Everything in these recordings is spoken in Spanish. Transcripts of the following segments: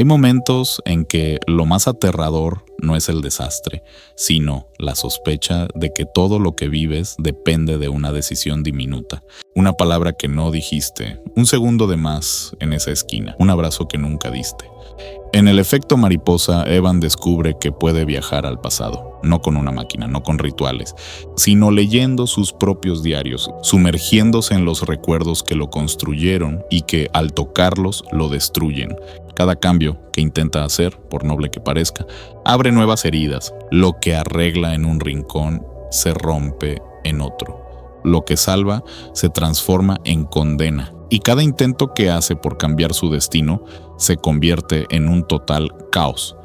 Hay momentos en que lo más aterrador no es el desastre, sino la sospecha de que todo lo que vives depende de una decisión diminuta. Una palabra que no dijiste, un segundo de más en esa esquina, un abrazo que nunca diste. En el efecto mariposa, Evan descubre que puede viajar al pasado, no con una máquina, no con rituales, sino leyendo sus propios diarios, sumergiéndose en los recuerdos que lo construyeron y que al tocarlos lo destruyen. Cada cambio que intenta hacer, por noble que parezca, abre nuevas heridas. Lo que arregla en un rincón se rompe en otro. Lo que salva se transforma en condena. Y cada intento que hace por cambiar su destino se convierte en un total caos.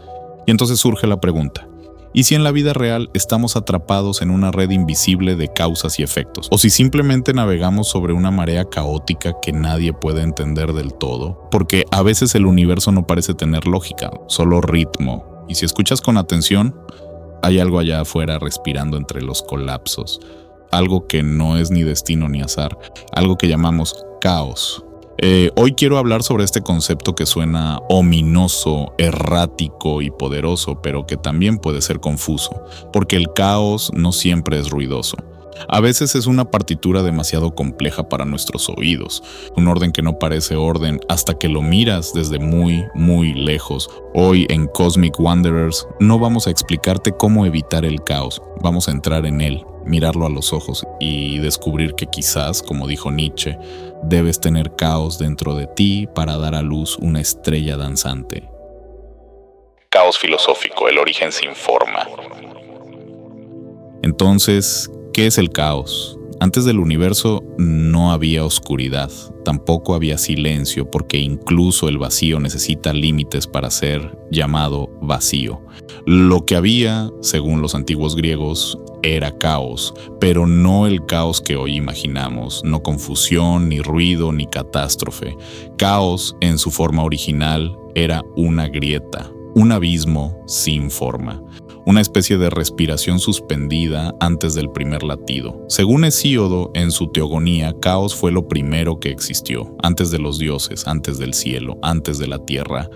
Y entonces surge la pregunta: ¿y si en la vida real estamos atrapados en una red invisible de causas y efectos? ¿O si simplemente navegamos sobre una marea caótica que nadie puede entender del todo? Porque a veces el universo no parece tener lógica, solo ritmo. Y si escuchas con atención, hay algo allá afuera respirando entre los colapsos. Algo que no es ni destino ni azar, algo que llamamos caos. Hoy quiero hablar sobre este concepto que suena ominoso, errático y poderoso, pero que también puede ser confuso, porque el caos no siempre es ruidoso. A veces es una partitura demasiado compleja para nuestros oídos, un orden que no parece orden hasta que lo miras desde muy, muy lejos. Hoy en Cosmic Wanderers no vamos a explicarte cómo evitar el caos, vamos a entrar en él, mirarlo a los ojos y descubrir que quizás, como dijo Nietzsche, debes tener caos dentro de ti para dar a luz una estrella danzante. Caos filosófico, el origen sin forma. Entonces, ¿qué es el caos? Antes del universo no había oscuridad, tampoco había silencio, porque incluso el vacío necesita límites para ser llamado vacío. Lo que había, según los antiguos griegos, era caos, pero no el caos que hoy imaginamos, no confusión, ni ruido, ni catástrofe. Caos, en su forma original, era una grieta, un abismo sin forma. Una especie de respiración suspendida antes del primer latido. Según Hesíodo, en su Teogonía, caos fue lo primero que existió, antes de los dioses, antes del cielo, antes de la tierra.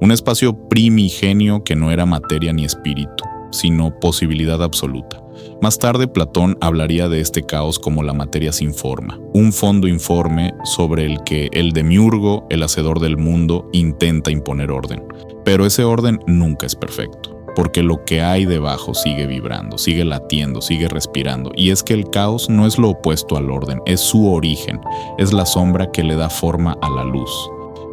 Un espacio primigenio que no era materia ni espíritu, sino posibilidad absoluta. Más tarde, Platón hablaría de este caos como la materia sin forma, un fondo informe sobre el que el demiurgo, el hacedor del mundo, intenta imponer orden. Pero ese orden nunca es perfecto, porque lo que hay debajo sigue vibrando, sigue latiendo, sigue respirando. Y es que el caos no es lo opuesto al orden, es su origen, es la sombra que le da forma a la luz.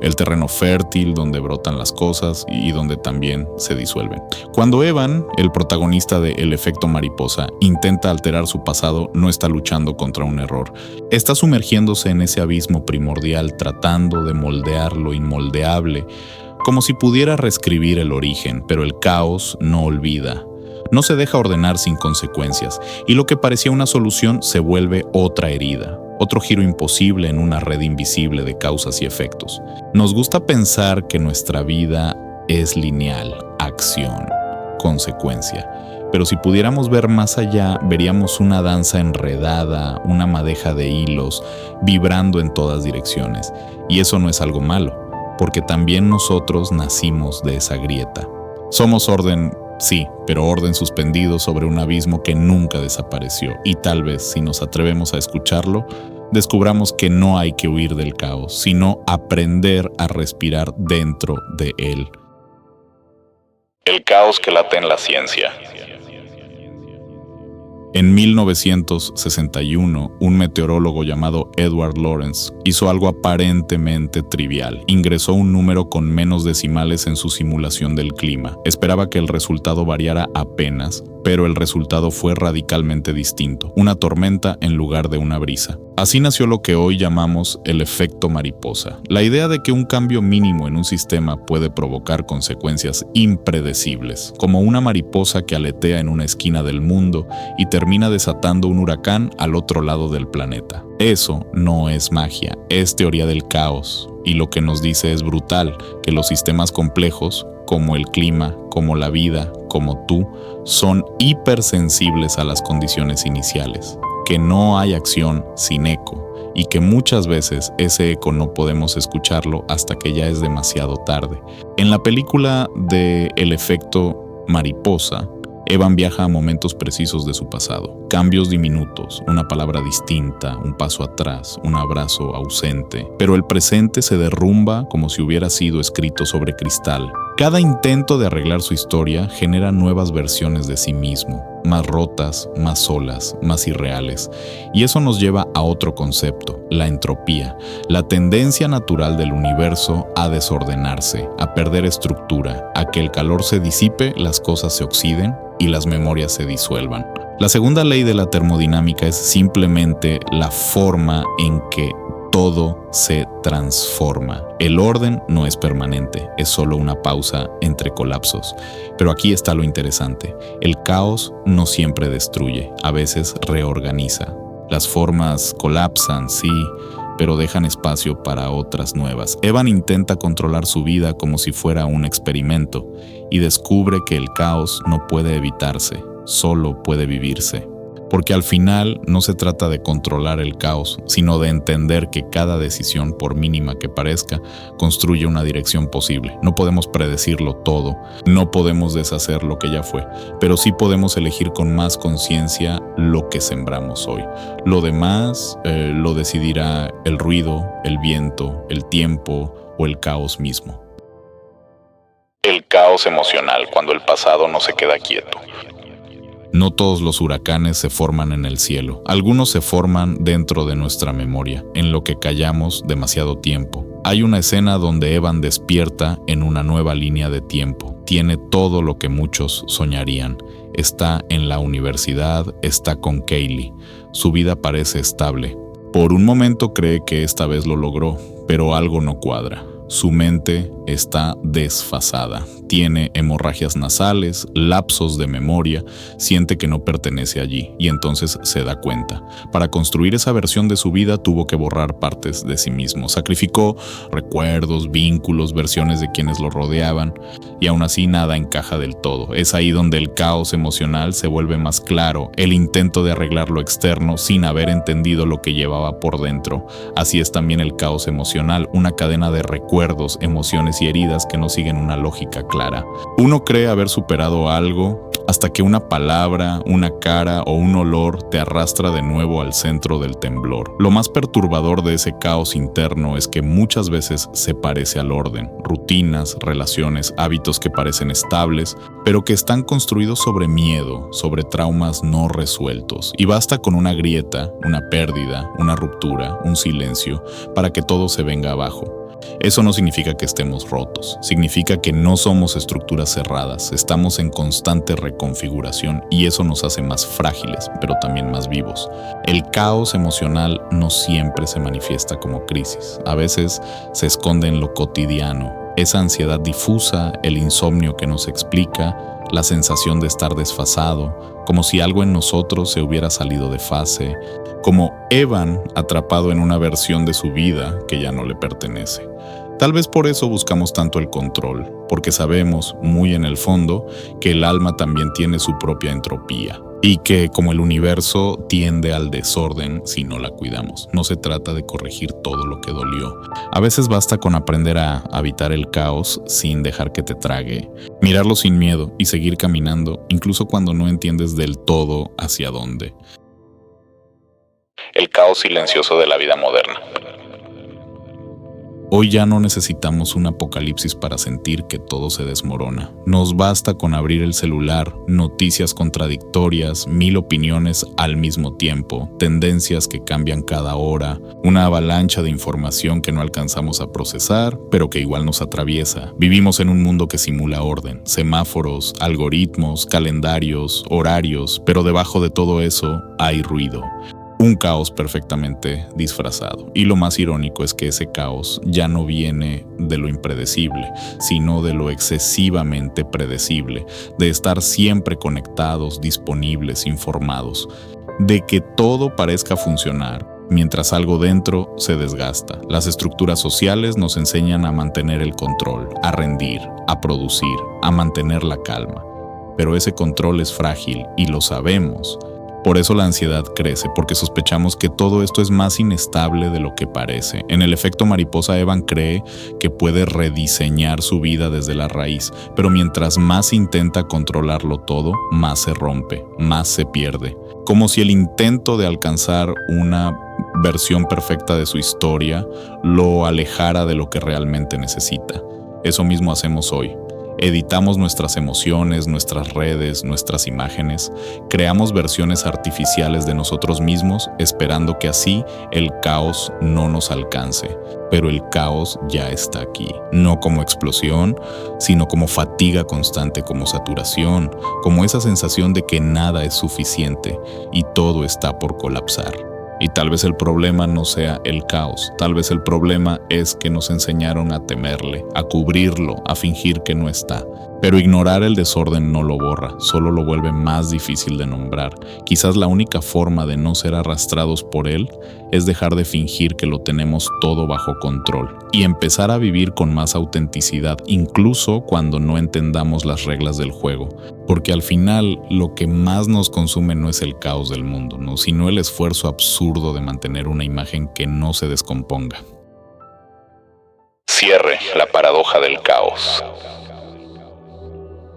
El terreno fértil donde brotan las cosas y donde también se disuelven. Cuando Evan, el protagonista de El efecto mariposa, intenta alterar su pasado, no está luchando contra un error. Está sumergiéndose en ese abismo primordial, tratando de moldear lo inmoldeable, como si pudiera reescribir el origen, pero el caos no olvida. No se deja ordenar sin consecuencias, y lo que parecía una solución se vuelve otra herida, otro giro imposible en una red invisible de causas y efectos. Nos gusta pensar que nuestra vida es lineal, acción, consecuencia. Pero si pudiéramos ver más allá, veríamos una danza enredada, una madeja de hilos, vibrando en todas direcciones. Y eso no es algo malo, porque también nosotros nacimos de esa grieta. Somos orden, sí, pero orden suspendido sobre un abismo que nunca desapareció. Y tal vez, si nos atrevemos a escucharlo, descubramos que no hay que huir del caos, sino aprender a respirar dentro de él. El caos que late en la ciencia. En 1961, un meteorólogo llamado Edward Lorenz hizo algo aparentemente trivial. Ingresó un número con menos decimales en su simulación del clima. Esperaba que el resultado variara apenas, pero el resultado fue radicalmente distinto. Una tormenta en lugar de una brisa. Así nació lo que hoy llamamos el efecto mariposa. La idea de que un cambio mínimo en un sistema puede provocar consecuencias impredecibles, como una mariposa que aletea en una esquina del mundo y termina desatando un huracán al otro lado del planeta. Eso no es magia, es teoría del caos. Y lo que nos dice es brutal, que los sistemas complejos, como el clima, como la vida, como tú, son hipersensibles a las condiciones iniciales, que no hay acción sin eco, y que muchas veces ese eco no podemos escucharlo hasta que ya es demasiado tarde. En la película de El efecto mariposa, Evan viaja a momentos precisos de su pasado, cambios diminutos, una palabra distinta, un paso atrás, un abrazo ausente, pero el presente se derrumba como si hubiera sido escrito sobre cristal. Cada intento de arreglar su historia genera nuevas versiones de sí mismo, más rotas, más solas, más irreales. Y eso nos lleva a otro concepto, la entropía, la tendencia natural del universo a desordenarse, a perder estructura, a que el calor se disipe, las cosas se oxiden y las memorias se disuelvan. La segunda ley de la termodinámica es simplemente la forma en que todo se transforma. El orden no es permanente, es solo una pausa entre colapsos. Pero aquí está lo interesante. El caos no siempre destruye, a veces reorganiza. Las formas colapsan, sí, pero dejan espacio para otras nuevas. Evan intenta controlar su vida como si fuera un experimento y descubre que el caos no puede evitarse, solo puede vivirse. Porque al final no se trata de controlar el caos, sino de entender que cada decisión, por mínima que parezca, construye una dirección posible. No podemos predecirlo todo, no podemos deshacer lo que ya fue, pero sí podemos elegir con más conciencia lo que sembramos hoy. Lo demás lo decidirá el ruido, el viento, el tiempo o el caos mismo. El caos emocional, cuando el pasado no se queda quieto. No todos los huracanes se forman en el cielo. Algunos se forman dentro de nuestra memoria, en lo que callamos demasiado tiempo. Hay una escena donde Evan despierta en una nueva línea de tiempo. Tiene todo lo que muchos soñarían. Está en la universidad, está con Kaylee. Su vida parece estable. Por un momento cree que esta vez lo logró, pero algo no cuadra. Su mente está desfasada, tiene hemorragias nasales, lapsos de memoria, siente que no pertenece allí y entonces se da cuenta. Para construir esa versión de su vida tuvo que borrar partes de sí mismo. Sacrificó recuerdos, vínculos, versiones de quienes lo rodeaban y aún así nada encaja del todo. Es ahí donde el caos emocional se vuelve más claro, el intento de arreglar lo externo sin haber entendido lo que llevaba por dentro. Así es también el caos emocional, una cadena de recuerdos, emociones y heridas que no siguen una lógica clara. Uno cree haber superado algo hasta que una palabra, una cara o un olor te arrastra de nuevo al centro del temblor. Lo más perturbador de ese caos interno es que muchas veces se parece al orden, rutinas, relaciones, hábitos que parecen estables, pero que están construidos sobre miedo, sobre traumas no resueltos. Y basta con una grieta, una pérdida, una ruptura, un silencio, para que todo se venga abajo. Eso no significa que estemos rotos, significa que no somos estructuras cerradas, estamos en constante reconfiguración y eso nos hace más frágiles, pero también más vivos. El caos emocional no siempre se manifiesta como crisis, a veces se esconde en lo cotidiano, esa ansiedad difusa, el insomnio que no se explica, la sensación de estar desfasado, como si algo en nosotros se hubiera salido de fase, como Evan atrapado en una versión de su vida que ya no le pertenece. Tal vez por eso buscamos tanto el control, porque sabemos, muy en el fondo, que el alma también tiene su propia entropía, y que, como el universo, tiende al desorden si no la cuidamos. No se trata de corregir todo lo que dolió. A veces basta con aprender a habitar el caos sin dejar que te trague, mirarlo sin miedo y seguir caminando, incluso cuando no entiendes del todo hacia dónde. El caos silencioso de la vida moderna. Hoy ya no necesitamos un apocalipsis para sentir que todo se desmorona. Nos basta con abrir el celular, noticias contradictorias, 1000 opiniones al mismo tiempo, tendencias que cambian cada hora, una avalancha de información que no alcanzamos a procesar, pero que igual nos atraviesa. Vivimos en un mundo que simula orden, semáforos, algoritmos, calendarios, horarios, pero debajo de todo eso hay ruido. Un caos perfectamente disfrazado. Y lo más irónico es que ese caos ya no viene de lo impredecible, sino de lo excesivamente predecible, de estar siempre conectados, disponibles, informados, de que todo parezca funcionar, mientras algo dentro se desgasta. Las estructuras sociales nos enseñan a mantener el control, a rendir, a producir, a mantener la calma. Pero ese control es frágil y lo sabemos. Por eso la ansiedad crece, porque sospechamos que todo esto es más inestable de lo que parece. En el efecto mariposa, Evan cree que puede rediseñar su vida desde la raíz, pero mientras más intenta controlarlo todo, más se rompe, más se pierde. Como si el intento de alcanzar una versión perfecta de su historia lo alejara de lo que realmente necesita. Eso mismo hacemos hoy. Editamos nuestras emociones, nuestras redes, nuestras imágenes, creamos versiones artificiales de nosotros mismos esperando que así el caos no nos alcance. Pero el caos ya está aquí, no como explosión, sino como fatiga constante, como saturación, como esa sensación de que nada es suficiente y todo está por colapsar. Y tal vez el problema no sea el caos, tal vez el problema es que nos enseñaron a temerle, a cubrirlo, a fingir que no está. Pero ignorar el desorden no lo borra, solo lo vuelve más difícil de nombrar. Quizás la única forma de no ser arrastrados por él es dejar de fingir que lo tenemos todo bajo control y empezar a vivir con más autenticidad, incluso cuando no entendamos las reglas del juego. Porque al final lo que más nos consume no es el caos del mundo, ¿no? Sino el esfuerzo absurdo de mantener una imagen que no se descomponga. Cierre, la paradoja del caos.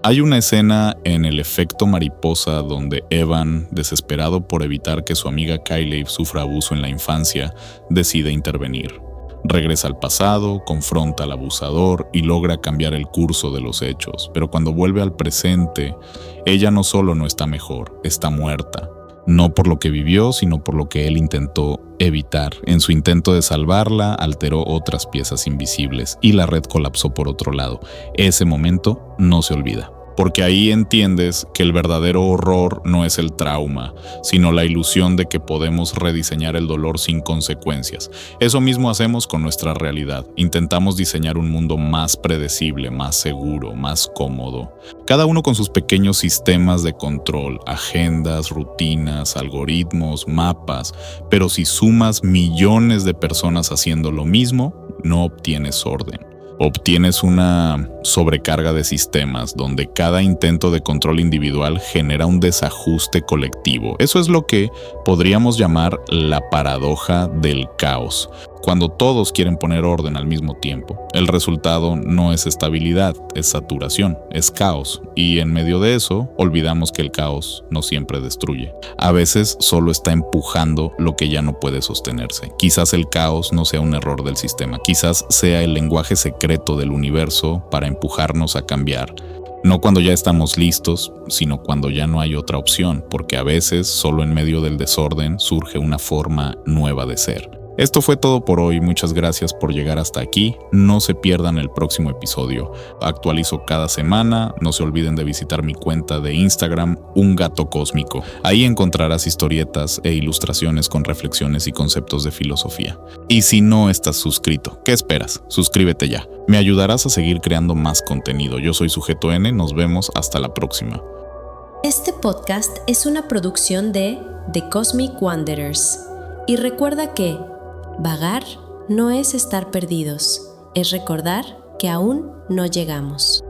Hay una escena en El efecto mariposa donde Evan, desesperado por evitar que su amiga Kylie sufra abuso en la infancia, decide intervenir. Regresa al pasado, confronta al abusador y logra cambiar el curso de los hechos, pero cuando vuelve al presente, ella no solo no está mejor, está muerta. No por lo que vivió, sino por lo que él intentó evitar. En su intento de salvarla, alteró otras piezas invisibles y la red colapsó por otro lado. Ese momento no se olvida. Porque ahí entiendes que el verdadero horror no es el trauma, sino la ilusión de que podemos rediseñar el dolor sin consecuencias. Eso mismo hacemos con nuestra realidad. Intentamos diseñar un mundo más predecible, más seguro, más cómodo. Cada uno con sus pequeños sistemas de control, agendas, rutinas, algoritmos, mapas. Pero si sumas millones de personas haciendo lo mismo, no obtienes orden. Obtienes una sobrecarga de sistemas donde cada intento de control individual genera un desajuste colectivo. Eso es lo que podríamos llamar la paradoja del caos. Cuando todos quieren poner orden al mismo tiempo, el resultado no es estabilidad, es saturación, es caos. Y en medio de eso, olvidamos que el caos no siempre destruye. A veces solo está empujando lo que ya no puede sostenerse. Quizás el caos no sea un error del sistema, quizás sea el lenguaje secreto del universo para empujarnos a cambiar. No cuando ya estamos listos, sino cuando ya no hay otra opción, porque a veces solo en medio del desorden surge una forma nueva de ser. Esto fue todo por hoy, muchas gracias por llegar hasta aquí, no se pierdan el próximo episodio, actualizo cada semana, no se olviden de visitar mi cuenta de Instagram, Un Gato Cósmico, ahí encontrarás historietas e ilustraciones con reflexiones y conceptos de filosofía. Y si no estás suscrito, ¿qué esperas? Suscríbete ya, me ayudarás a seguir creando más contenido, yo soy Sujeto N, nos vemos hasta la próxima. Este podcast es una producción de The Cosmic Wanderers, y recuerda que vagar no es estar perdidos, es recordar que aún no llegamos.